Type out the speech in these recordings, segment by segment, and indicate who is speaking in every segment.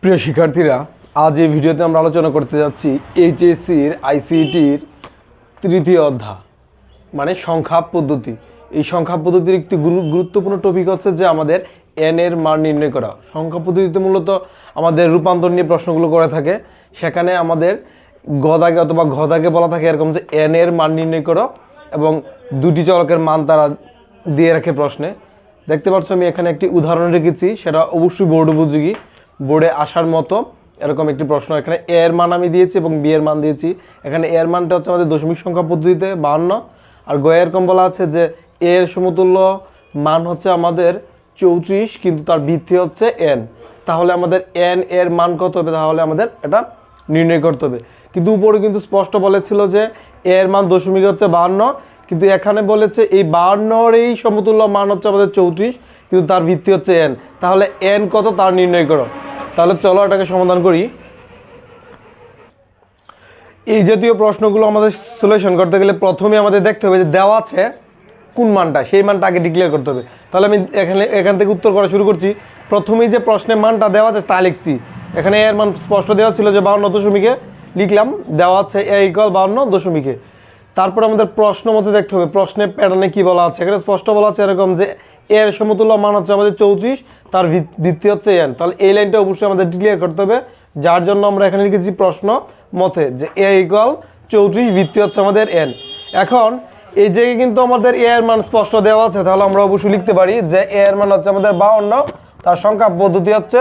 Speaker 1: প্রিয় শিক্ষার্থীরা, আজ এই ভিডিওতে আমরা আলোচনা করতে যাচ্ছি এইচএসসির আইসিটির তৃতীয় অধ্যায় মানে সংখ্যা পদ্ধতি। এই সংখ্যা পদ্ধতির একটি গুরুত্বপূর্ণ টপিক হচ্ছে যে আমাদের এন এর মান নির্ণয় করা। সংখ্যা পদ্ধতিতে মূলত আমাদের রূপান্তর নিয়ে প্রশ্নগুলো করে থাকে। সেখানে আমাদের গদাকে অথবা ঘদাকে বলা থাকে এরকম যে এন এর মান নির্ণয় করো এবং দুটি চলকের মান তারা দিয়ে রাখে প্রশ্নে। দেখতে পাচ্ছ আমি এখানে একটি উদাহরণ রেখেছি, সেটা অবশ্যই বোর্ড উপযোগী, বোর্ডে আসার মতো এরকম একটি প্রশ্ন। এখানে এ এর মান আমি দিয়েছি এবং বি এর মান দিয়েছি। এখানে এর মানটা হচ্ছে আমাদের দশমিক সংখ্যা পদ্ধতিতে 52, আর গ এরকম বলা আছে যে এর সমতুল্য মান হচ্ছে আমাদের 34, কিন্তু তার ভিত্তি হচ্ছে এন। তাহলে আমাদের এন এর মান কত হবে, তাহলে আমাদের এটা নির্ণয় করতে হবে। কিন্তু উপরে কিন্তু স্পষ্ট বলেছিল যে এর মান দশমিক হচ্ছে 52, কিন্তু এখানে বলেছে এই 52-র এই সমতুল্য মান হচ্ছে আমাদের 34, কিন্তু তার ভিত্তি হচ্ছে এন। তাহলে এন কত তার নির্ণয় করো। তাহলে চলো এটাকে সমাধান করি। এই জাতীয় প্রশ্নগুলো আমাদের সলিউশন করতে গেলে প্রথমে আমাদের দেখতে হবে যে দেওয়া আছে কোন মানটা, সেই মানটা আগে ডিক্লেয়ার করতে হবে। তাহলে আমি এখান থেকে উত্তর করা শুরু করছি। প্রথমেই যে প্রশ্নের মানটা দেওয়া আছে তা লিখছি। এখানে এর মান স্পষ্ট দেওয়া ছিল যে 52 দশমিকে, লিখলাম দেওয়া আছে এ ইকুয়াল 52 দশমিকে। তারপর আমাদের প্রশ্ন মতো দেখতে হবে প্রশ্নের প্যাটার্নে কি বলা আছে। এখানে স্পষ্ট বলা আছে এরকম যে এর সমতুল্য মান হচ্ছে আমাদের 34, তার ভিত্তি হচ্ছে এন। তাহলে এই লাইনটা অবশ্যই আমাদের ডিক্লেয়ার করতে হবে, যার জন্য আমরা এখানে লিখেছি প্রশ্ন মতে যে এ ইকুয়াল 34, ভিত্তি হচ্ছে আমাদের এন। এখন এই জায়গায় কিন্তু আমাদের এ এর মান স্পষ্ট দেওয়া আছে, তাহলে আমরা অবশ্যই লিখতে পারি যে এ এর মান হচ্ছে আমাদের 52, তার সংখ্যা পদ্ধতি হচ্ছে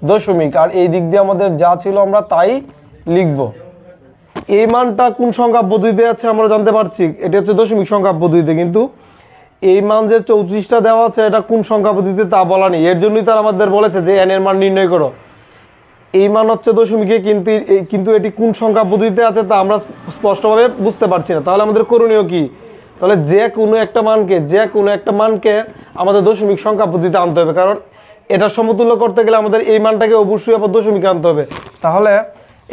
Speaker 1: দশমিক, আর এই দিক দিয়ে আমাদের যা ছিল আমরা তাই লিখব। এই মানটা কোন সংখ্যা পদ্ধতিতে আছে আমরা জানতে পারছি, এটি হচ্ছে দশমিক সংখ্যা পদ্ধতিতে, কিন্তু এই মান যে 34টা দেওয়া আছে এটা কোন সংখ্যা পদ্ধতিতে তা বলা নেই। এর জন্যই তারা আমাদের বলেছে যে এন এর মান নির্ণয় করো। এই মান হচ্ছে দশমিকে, কিন্তু এটি কোন সংখ্যা পদ্ধতিতে আছে তা আমরা স্পষ্টভাবে বুঝতে পারছি না। তাহলে আমাদের করণীয় কি? তাহলে যে কোনো একটা মানকে আমাদের দশমিক সংখ্যা পদ্ধতিতে আনতে হবে, কারণ এটা সমতুল্য করতে গেলে আমাদের এই মানটাকে অবশ্যই আবার দশমিকে আনতে হবে। তাহলে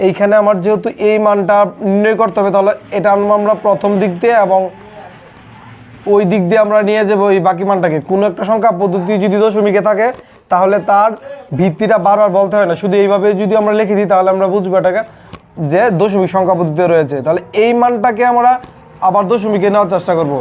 Speaker 1: এইখানে আমার যেহেতু এই মানটা নির্ণয় করতে হবে, তাহলে এটা আনবো আমরা প্রথম দিক দিয়ে এবং ওই দিক দিয়ে আমরা নিয়ে যাবো এই বাকি মানটাকে। কোনো একটা সংখ্যা পদ্ধতি যদি দশমিকে থাকে তাহলে তার ভিত্তিটা বারবার বলতে হয় না, শুধু এইভাবে যদি আমরা লিখে দিই তাহলে আমরা বুঝবো এটাকে যে দশমিক সংখ্যা পদ্ধতিতে রয়েছে। তাহলে এই মানটাকে আমরা আবার দশমিকে নেওয়ার চেষ্টা করব।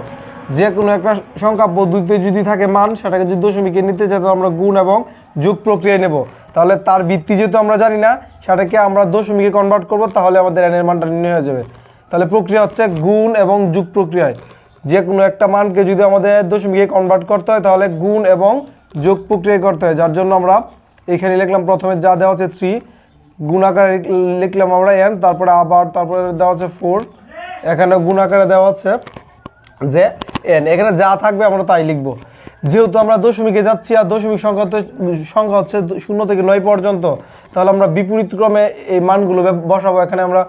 Speaker 1: যে কোনো একটা সংখ্যা পদ্ধতিতে যদি থাকে মান, সেটাকে যদি দশমিকে নিতে চাই তাহলে আমরা গুণ এবং যোগ প্রক্রিয়ায় নেব। তাহলে তার ভিত্তি যেহেতু আমরা জানি না, সেটাকে আমরা দশমিকে কনভার্ট করব, তাহলে আমাদের এনের মানটা নির্ণয় হয়ে যাবে। তাহলে প্রক্রিয়া হচ্ছে গুণ এবং যোগ প্রক্রিয়ায়। যে কোনো একটা মানকে যদি আমাদের দশমিকে কনভার্ট করতে হয় তাহলে গুণ এবং যোগ প্রক্রিয়া করতে হয়, যার জন্য আমরা এখানে লিখলাম প্রথমে যা দেওয়া আছে 3, গুণ আকারে লিখলাম আমরা এন, তারপরে দেওয়া আছে 4, এখানে গুণ আকারে দেওয়া আছে যে এন। এখানে যা থাকবে আমরা তাই লিখব। যেহেতু আমরা দশমিকে যাচ্ছি আর দশমিক সংখ্যা হচ্ছে 0 থেকে 9 পর্যন্ত, তাহলে আমরা বিপরীত ক্রমে এই মানগুলো বসাবো। এখানে আমরা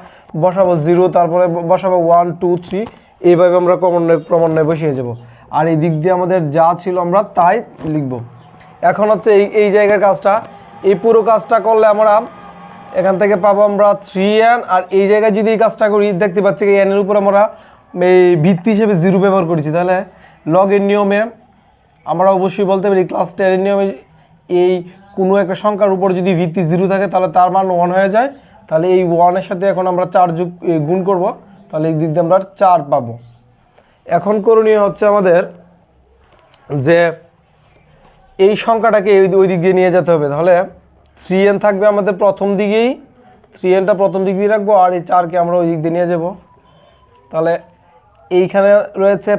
Speaker 1: বসাবো 0, তারপরে বসাবো 1 2 3, এইভাবে আমরা ক্রমান্বয়ে বসিয়ে যাব। আর এই দিক দিয়ে আমাদের যা ছিল আমরা তাই লিখব। এখন হচ্ছে এই জায়গার কাজটা, এই পুরো কাজটা করলে আমরা এখান থেকে পাবো আমরা 3n, আর এই জায়গায় যদি এই কাজটা করি দেখতে পাচ্ছি এন এর উপর আমরা এই ভিত্তি হিসেবে 0 ব্যবহার করেছি। তাহলে লগের নিয়মে আমরা অবশ্যই বলতে পারি ক্লাস 10 এর নিয়মে এই কোনো একটা সংখ্যার উপর যদি ভিত্তি 0 থাকে তাহলে তার মান 1 হয়ে যায়। তাহলে এই 1 এর সাথে এখন আমরা 4 গুণ করব, তাহলে এই দিক দিয়ে আমরা 4 পাবো। এখন করণীয় হচ্ছে আমাদের যে এই সংখ্যাটাকে ওই দিক দিয়ে নিয়ে যেতে হবে। তাহলে 3n থাকবে আমাদের প্রথম দিকেই, 3nটা প্রথম দিক দিয়ে রাখবো, আর এই 4কে আমরা ওই দিক দিয়ে নিয়ে যাব। তাহলে এইখানে রয়েছে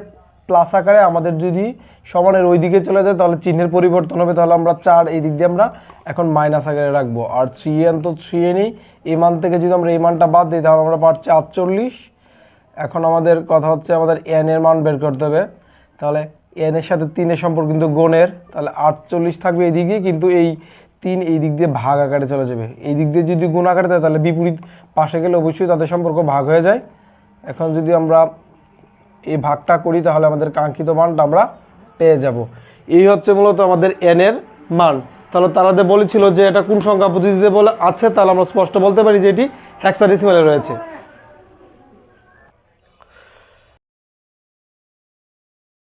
Speaker 1: প্লাস আকারে, আমাদের যদি সমানের ওই দিকে চলে যায় তাহলে চিহ্নের পরিবর্তন হবে। তাহলে আমরা 4 এই দিক দিয়ে আমরা এখন মাইনাস আকারে রাখবো, আর 3n তো 3nই, এই মান থেকে যদি আমরা এই মানটা বাদ দিই তাহলে আমরা পাচ্ছি 48। এখন আমাদের কথা হচ্ছে আমাদের n এর মান বের করতে হবে। তাহলে n এর সাথে 3 এর সম্পর্ক কিন্তু গুণের, তাহলে 48 থাকবে এই দিকে, কিন্তু এই 3 এই দিক দিয়ে ভাগ আকারে চলে যাবে। এই দিক দিয়ে যদি গুণ আকারে থাকে তাহলে বিপরীত পাশে গেলে অবশ্যই তাদের সম্পর্ক ভাগ হয়ে যায়। এখন যদি আমরা এই ভাগটা করি তাহলে আমাদের কাঙ্ক্ষিত মানটা আমরা পেয়ে যাব। এই হচ্ছে মূলত আমাদের n এর মান। তাহলে তারা বলেছিল যে এটা কোন সংখ্যা পদ্ধতিতে বলে আছে, তাহলে আমরা স্পষ্ট বলতে পারি যে এটি হেক্সাডেসিমালে রয়েছে।